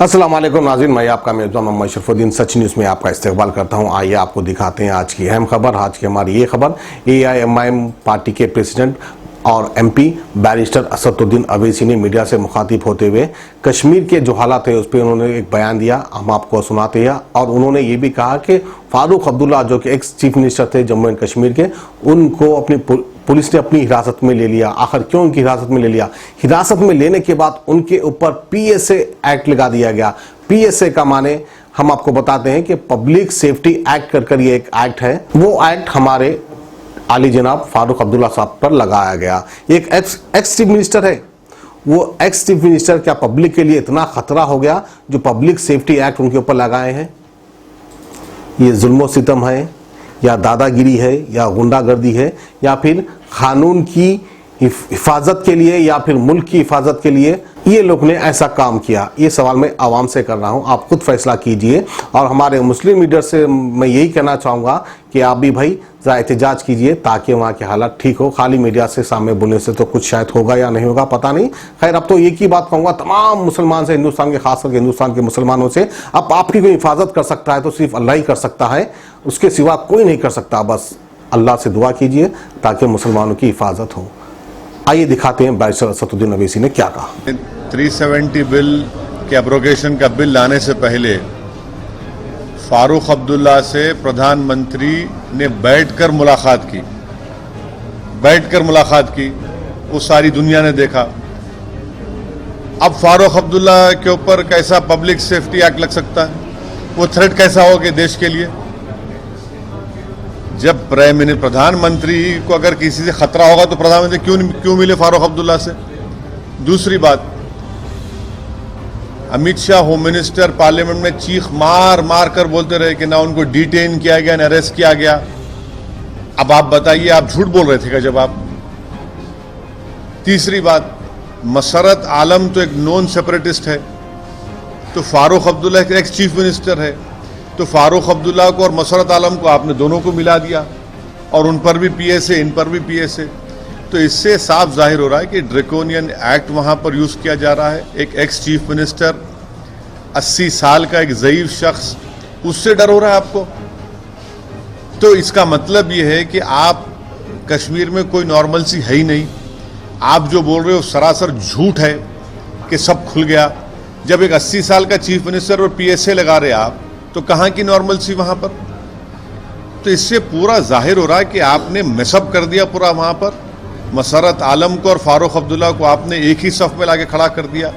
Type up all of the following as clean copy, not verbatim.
अस्सलाम वालेकुम नाज़रीन, मैं आपका मेज़बान मोहम्मद शरफुद्दीन सच न्यूज़ में आपका इस्तकबाल करता हूं। आइए आपको दिखाते हैं आज की अहम खबर। आज की हमारी ये खबर AIMIM पार्टी के प्रेसिडेंट और MP बैरिस्टर असदुद्दीन अवैसी ने मीडिया से मुखातिब होते हुए कश्मीर के जो हालात है उस पर उन्होंने एक बयान दिया, हम आपको सुनाते हैं। और उन्होंने ये भी कहा कि फारूक अब्दुल्ला जो कि एक्स चीफ मिनिस्टर थे जम्मू एंड कश्मीर के, उनको अपनी पुलिस ने अपनी हिरासत में ले लिया। आखिर क्यों उनकी हिरासत में ले लिया? हिरासत में लेने के बाद उनके ऊपर PSA एक्ट लगा दिया गया। PSA का माने हम आपको बताते हैं कि पब्लिक सेफ्टी एक्ट कर ये एक एक्ट है। वो एक्ट हमारे आली जनाब फारूक अब्दुल्ला साहब पर लगाया गया। एक एक्स चीफ मिनिस्टर है, वो एक्स चीफ मिनिस्टर क्या पब्लिक के लिए इतना खतरा हो गया जो पब्लिक सेफ्टी एक्ट उनके ऊपर लगाए हैं? ये जुल्म सितम है या दादागिरी है या गुंडागर्दी है या फिर कानून की हिफाजत के लिए या फिर मुल्क की हिफाजत के लिए ये लोग ने ऐसा काम किया? ये सवाल मैं आवाम से कर रहा हूँ, आप खुद फैसला कीजिए। और हमारे मुस्लिम लीडर से मैं यही कहना चाहूँगा कि आप भी भाई ज़रा एहतजाज कीजिए ताकि वहाँ के हालात ठीक हो। खाली मीडिया से सामने बोलने से तो कुछ शायद होगा या नहीं होगा, पता नहीं। खैर, अब तो एक ही बात कहूँगा तमाम मुसलमान से, हिंदुस्तान के, खासकर हिंदुस्तान के मुसलमानों से, अब आपकी कोई हिफाजत कर सकता है तो सिर्फ अल्लाह ही कर सकता है, उसके सिवा कोई नहीं कर सकता। बस अल्लाह से दुआ कीजिए ताकि मुसलमानों की हिफाजत हो। आइए दिखाते हैं बैरिस्टर असदुद्दीन अवैसी ने क्या कहा। 370 बिल के एब्रोगेशन का बिल लाने से पहले फारूक अब्दुल्ला से प्रधानमंत्री ने बैठकर मुलाकात की, वो सारी दुनिया ने देखा। अब फारूक अब्दुल्ला के ऊपर कैसा पब्लिक सेफ्टी एक्ट लग सकता है? वो थ्रेट कैसा होगा देश के लिए? जब प्रधानमंत्री को अगर किसी से खतरा होगा तो प्रधानमंत्री क्यों मिले फारूक अब्दुल्ला से? दूसरी बात, Amit Shah home minister parliament में चीख मार कर बोलते रहे कि ना उनको डिटेन किया गया ना अरेस्ट किया गया। अब आप बताइए, आप झूठ बोल रहे थे क्या जब आप? तीसरी बात, मसरत आलम तो एक नॉन सेपरेटिस्ट है, तो फारूक अब्दुल्ला एक एक्स चीफ मिनिस्टर है, तो फारूक अब्दुल्ला को और मसरत आलम को आपने दोनों को मिला दिया और उन पर भी PSA, इन पर भी PSA। तो इससे साफ जाहिर हो रहा है कि ड्रैकोनियन एक्ट वहां पर यूज किया जा रहा है। एक एक्स चीफ मिनिस्टर, 80 साल का एक ज़ईफ शख्स, उससे डर हो रहा है आपको? तो इसका मतलब यह है कि आप कश्मीर में कोई नॉर्मलसी है ही नहीं। आप जो बोल रहे हो सरासर झूठ है कि सब खुल गया। जब एक 80 साल का चीफ मिनिस्टर और PSA लगा रहे आप, तो कहां की नॉर्मलसी वहां पर? तो इससे पूरा जाहिर हो रहा है कि आपने मिसअप कर दिया पूरा। वहां पर मसरत आलम को और फारूक अब्दुल्ला को आपने एक ही सफ में लाके खड़ा कर दिया।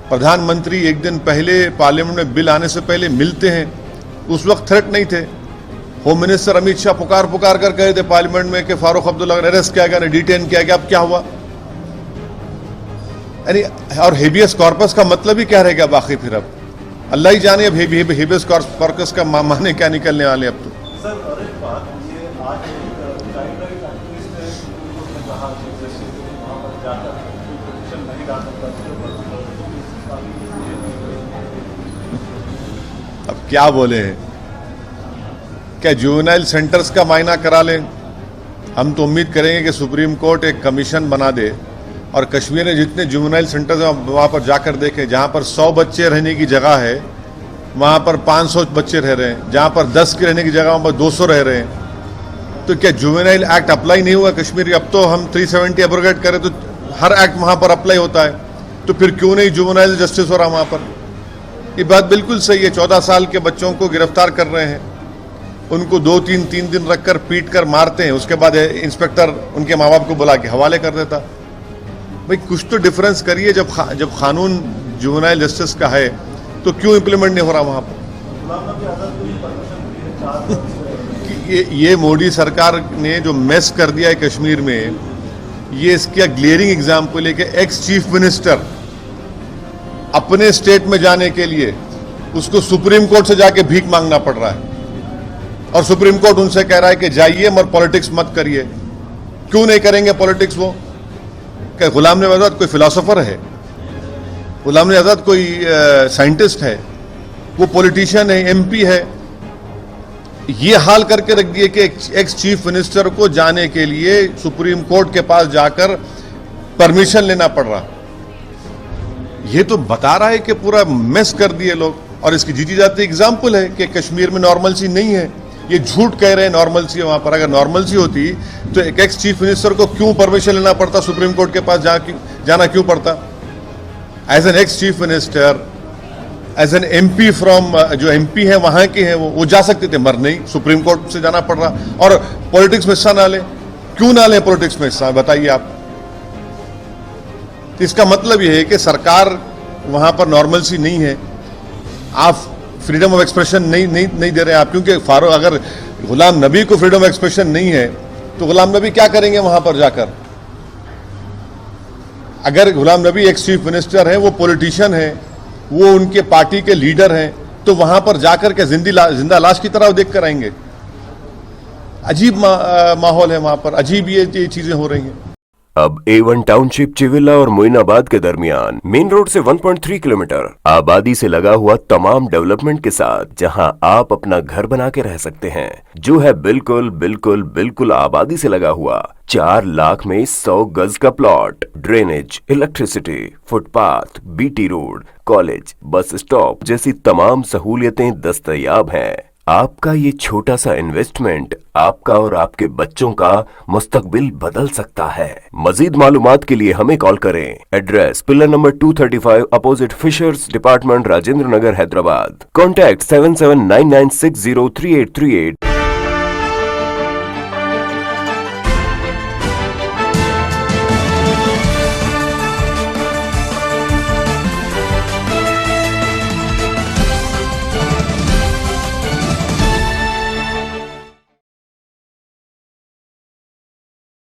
प्रधानमंत्री एक दिन पहले पार्लियामेंट में बिल आने से पहले मिलते हैं, उस वक्त थ्रेट नहीं थे। होम मिनिस्टर अमित शाह पुकार कर कहे थे पार्लियामेंट में कि फारूक अब्दुल्ला का अरेस्ट किया गया ना डिटेन किया गया। अब क्या हुआ? यानी और हेबियस कॉर्पस का मतलब ही क्या रहेगा बाकी? फिर अब अल्लाह ही जाने अब हेबियस कॉर्पस का माने क्या निकलने वाले। अब तो अब क्या बोले हैं? क्या जुवेनाइल सेंटर्स का मायना करा लें? हम तो उम्मीद करेंगे कि सुप्रीम कोर्ट एक कमीशन बना दे और कश्मीर में जितने जुवेनाइल सेंटर्स हैं वहाँ पर जाकर देखें। जहाँ पर 100 बच्चे रहने की जगह है वहाँ पर 500 बच्चे रह रहे हैं, जहाँ पर 10 के रहने की जगह वहाँ पर 200 रह रहे हैं। तो क्या जुवेनाइल एक्ट अप्लाई नहीं हुआ कश्मीर? अब तो हम 370 एब्रोगेट करें तो हर एक्ट वहाँ पर अप्लाई होता है, तो फिर क्यों नहीं जुवेनाइल जस्टिस हो रहा वहाँ पर? ये बात बिल्कुल सही है। 14 साल के बच्चों को गिरफ्तार कर रहे हैं, उनको 2-3 दिन रखकर पीट कर मारते हैं, उसके बाद इंस्पेक्टर उनके माँ बाप को बुला के हवाले कर देता। भाई कुछ तो डिफरेंस करिए। जब कानून जुवेनाइल जस्टिस का है तो क्यों इंप्लीमेंट नहीं हो रहा वहां पर? ये मोदी सरकार ने जो मेस कर दिया है कश्मीर में, ये इसका ग्लेयरिंग एग्जाम्पल है कि एक्स चीफ मिनिस्टर अपने स्टेट में जाने के लिए उसको सुप्रीम कोर्ट से जाके भीख मांगना पड़ रहा है और सुप्रीम कोर्ट उनसे कह रहा है कि जाइए मगर पॉलिटिक्स मत करिए। क्यों नहीं करेंगे पॉलिटिक्स? वो क्या गुलाम नबी आज़ाद कोई फिलोसोफर है? गुलाम नबी आज़ाद कोई साइंटिस्ट है? वो पॉलिटिशियन है, MP है। ये हाल करके रख दिए कि एक्स चीफ मिनिस्टर को जाने के लिए सुप्रीम कोर्ट के पास जाकर परमिशन लेना पड़ रहा। ये तो बता रहा है कि पूरा मेस कर दिए लोग, और इसकी जीती जाती एग्जाम्पल है कि कश्मीर में नॉर्मलसी नहीं है। ये झूठ कह रहे हैं नॉर्मलसी है वहां पर। अगर नॉर्मलसी होती तो एक एक्स चीफ मिनिस्टर को क्यों परमिशन लेना पड़ता, सुप्रीम कोर्ट के पास जाना क्यों पड़ता? As an ex chief minister, as an MP from, जो एमपी है वहां के हैं वो जा सकते थे, मर नहीं, सुप्रीम कोर्ट से जाना पड़ रहा। और पॉलिटिक्स में हिस्सा ना ले, क्यों ना ले पॉलिटिक्स में हिस्सा, बताइए आप। तो इसका मतलब यह है कि सरकार वहां पर नॉर्मलसी नहीं है, आप फ्रीडम ऑफ एक्सप्रेशन नहीं दे रहे हैं आप। क्योंकि फारूक, अगर गुलाम नबी को फ्रीडम ऑफ एक्सप्रेशन नहीं है तो गुलाम नबी क्या करेंगे वहां पर जाकर? अगर Ghulam Nabi x chief minister है, वो पॉलिटिशियन है, वो उनके पार्टी के लीडर हैं, तो वहां पर जाकर के जिंदा लाश की तरह देख कर आएंगे? अजीब माहौल है वहां पर, अजीब ये चीजें हो रही हैं। अब A1 टाउनशिप चिविला और मोइनाबाद के दरमियान मेन रोड से 1.3 किलोमीटर आबादी से लगा हुआ तमाम डेवलपमेंट के साथ जहां आप अपना घर बना के रह सकते हैं, जो है बिल्कुल बिल्कुल बिल्कुल आबादी से लगा हुआ। 4 लाख में 100 गज का plot, drainage, electricity, footpath, BT road, college, bus stop जैसी तमाम सहूलियतें दस्तयाब हैं। आपका ये छोटा सा इन्वेस्टमेंट आपका और आपके बच्चों का मुस्तकबिल बदल सकता है। मजीद मालूमात के लिए हमें कॉल करें। Address pillar number 235 opposite fisheries department, Rajendra Nagar, Hyderabad. Contact 7799603838।